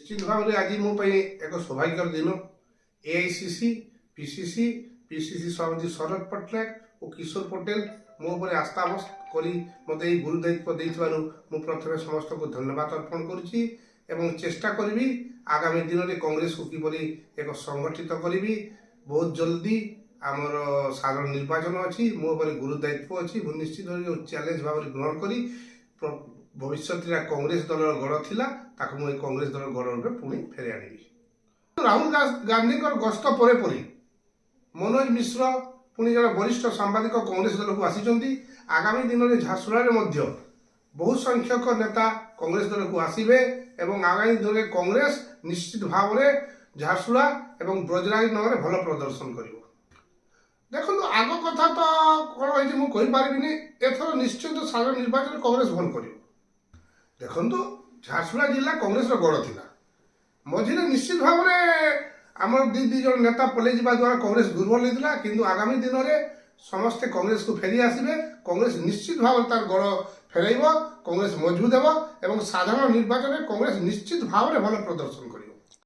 निश्चित भाव में आज मो एक सौभाग्यर दिन एआईसीसी पीसीसी सभापति शरद पट्टनायक और किशोर पटेल मो पर आस्था कर मत गुरु दायित्व देथिबारु मु प्रथमे समस्त को धन्यवाद अर्पण करुच्ची एवं चेष्टा करी आगामी दिन में कांग्रेस को किपरि एक संगठित करी बहुत जल्दी आमर साधारण निर्वाचन अच्छी मो पर गुरु दायित्व अच्छी निश्चित भाव चैलेंज भाव ग्रहण करी भविष्य कांग्रेस दल गढ़ थिला ताकू मुझे कांग्रेस दल गढ़ में पुणी फेरी आनी। राहुल गांधी गस्त पर मनोज मिश्र पुणी जन वरिष्ठ सांबादिक कांग्रेस दल को आसी आगामी दिन में झारसुगुड़ा में बहु संख्यक नेता कांग्रेस दल को आसवे एवं आगामी दिन में कांग्रेस निश्चित भाव में झारसुगुड़ा और ब्रजराज नगर में भल प्रदर्शन कर। देखो आग कथा तो कौन है मुझे एथर निश्चित साधारण निर्वाचन कांग्रेस भल कर। देखो झारसुगुड़ा जिला कांग्रेस गढ़ थिला मझे निश्चित भाव में आमर दी जन नेता पलि जा द्वारा कांग्रेस दुर्बल होता किंतु आगामी दिन में समस्ते कांग्रेस को फेरी आसवे कांग्रेस निश्चित भाव तार गढ़ फेरब कांग्रेस मजबूत हो साधारण निर्वाचन में कांग्रेस निश्चित भाव में भल प्रदर्शन कर।